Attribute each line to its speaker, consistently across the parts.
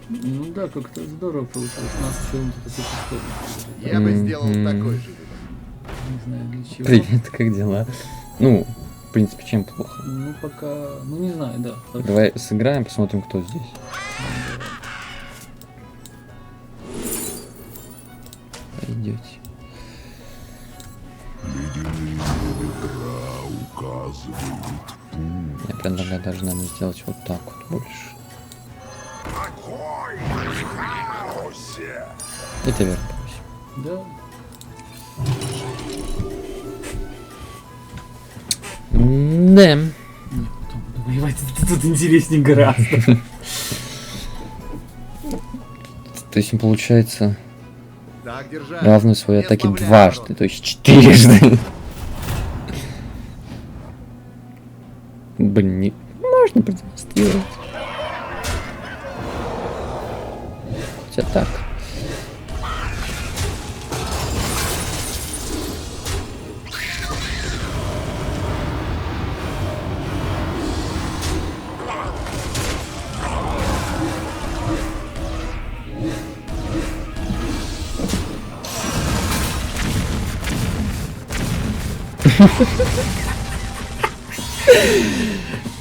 Speaker 1: Ну да, как-то здорово получилось. Нас чем-то такой истории.
Speaker 2: Я бы сделал такой же.
Speaker 1: Не знаю для чего.
Speaker 3: Привет, как дела? Ну, в принципе, чем плохо?
Speaker 1: Ну пока, ну не знаю, да. Так,
Speaker 3: Давай сыграем, посмотрим, кто здесь. Пойдете. Я предлагаю даже, наверное, сделать вот так вот больше. И ты вернусь.
Speaker 1: да.
Speaker 3: Да.
Speaker 1: Нет, потом буду воевать, это тут интереснее гораздо.
Speaker 3: То есть, получается,
Speaker 2: Так, держать.
Speaker 3: равную своей
Speaker 2: Не
Speaker 3: атаке
Speaker 2: сбавляй
Speaker 3: дважды,
Speaker 2: оборот.
Speaker 3: то есть 4. Блин, не... можно продемонстрировать. Хотя так.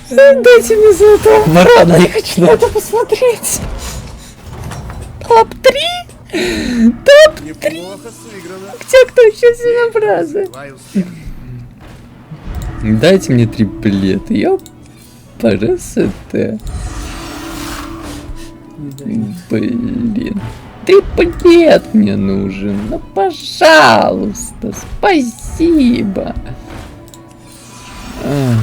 Speaker 3: Дайте мне золотого барана, я хочу на это посмотреть. Топ-3? Топ-3?
Speaker 2: Неплохо сыграно.
Speaker 3: Те, кто еще сильнобразы.
Speaker 2: Твой успех.
Speaker 3: Дайте мне триплет, ёп. Парасоте. Блин. Триплет мне нужен. Ну, пожалуйста, спасибо. Ах.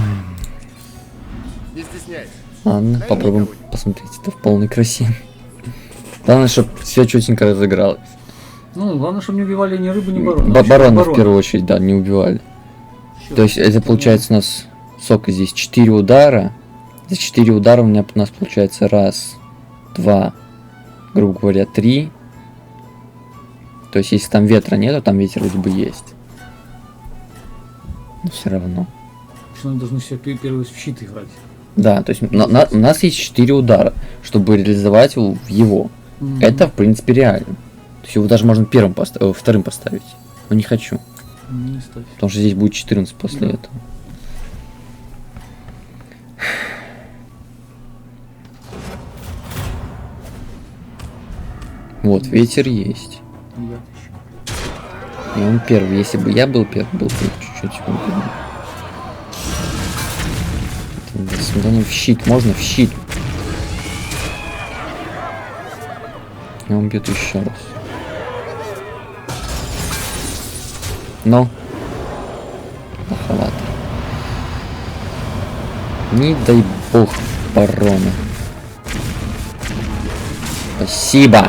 Speaker 2: Не стесняйся.
Speaker 3: Ладно,
Speaker 2: Найми
Speaker 3: попробуем
Speaker 2: кого-нибудь.
Speaker 3: посмотреть это в полной красе. Главное, чтобы все четенько разыгралось.
Speaker 1: Ну, главное, чтобы не убивали ни рыбу, ни барона.
Speaker 3: Барона в первую очередь, да, не убивали.
Speaker 1: Чё,
Speaker 3: То есть это получается у нас сколько здесь? 4 удара. За 4 удара у нас получается раз, два, грубо говоря, 3. То есть если там ветра нету, там ветер вроде бы есть. Но все равно.
Speaker 1: Что мы должны себе первый в щит играть.
Speaker 3: Да, то есть у нас есть 4 удара, чтобы реализовать в его.
Speaker 1: Мгм.
Speaker 3: Это, в принципе, реально. То есть его даже можно вторым поставить. Но не хочу.
Speaker 1: Не ставь.
Speaker 3: Потому что здесь будет 14 после
Speaker 1: Да.
Speaker 3: этого. Вот, ветер есть.
Speaker 1: Я еще.
Speaker 3: И он первый. Если бы я был первый, был бы чуть-чуть удобнее. Смотри, в щит. Можно в щит. И он бьет еще раз. Но. Плоховато. Не дай бог барона. Спасибо.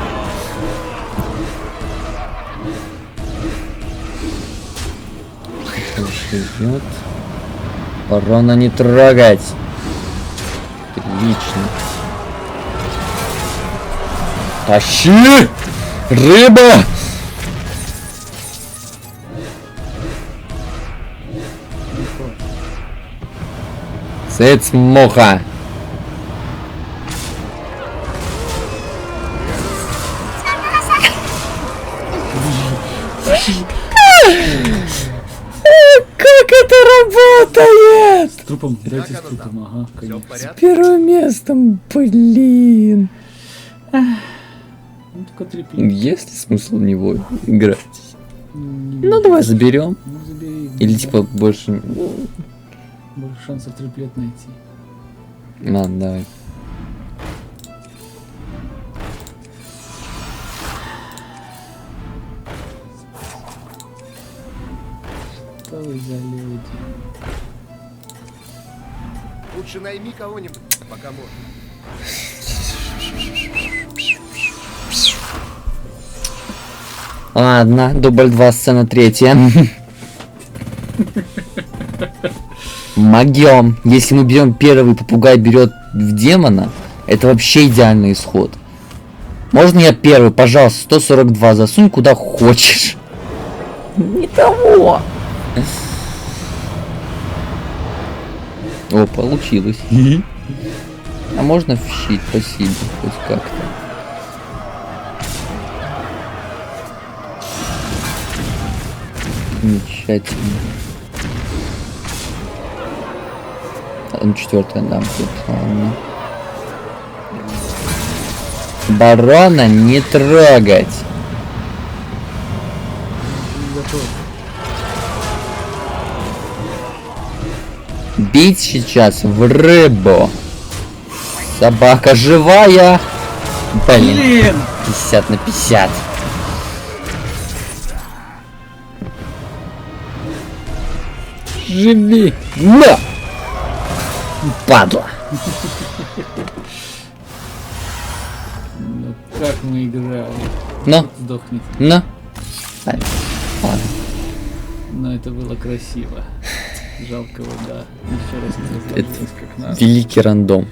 Speaker 3: Живет. Барона не трогать. Отлично. Тащи! Рыба! Сец моха. Как это работает?
Speaker 1: С трупом, дайте с
Speaker 2: Как оно
Speaker 1: трупом,
Speaker 2: там?
Speaker 1: ага,
Speaker 2: Все в
Speaker 1: конечно.
Speaker 2: порядке?
Speaker 3: Первым местом, блин.
Speaker 1: Ну, только триплет.
Speaker 3: Есть ли смысл в него играть?
Speaker 1: Не
Speaker 3: Ну давай заберем.
Speaker 1: Ну, забери.
Speaker 3: Или
Speaker 1: Да.
Speaker 3: типа больше.
Speaker 1: Больше шансов триплет найти.
Speaker 3: Ладно, давай.
Speaker 1: Что вы за люди?
Speaker 2: Лучше найми кого-нибудь, пока можно.
Speaker 3: Ладно, дубль 2, сцена 3. Могем. Если мы берем первый, попугай берет в демона, это вообще идеальный исход. Можно я первый, пожалуйста, 142 засунь куда хочешь. Не того. О, получилось. А можно в щит? Спасибо, хоть как-то. Замечательно. Ну, 4 дам тут, ладно. Барона не трогать.
Speaker 1: Готов.
Speaker 3: Бить сейчас в рыбу. Собака живая. Блин,
Speaker 1: Блин!
Speaker 3: 50 на 50. Живи. На! Падла.
Speaker 1: Ну как мы играли?
Speaker 3: Ну,
Speaker 1: Сдохнет.
Speaker 3: ну. Ладно. Ладно.
Speaker 1: Но это было красиво. Жалко его, да. Еще раз не разложилось как надо.
Speaker 3: Великий рандом.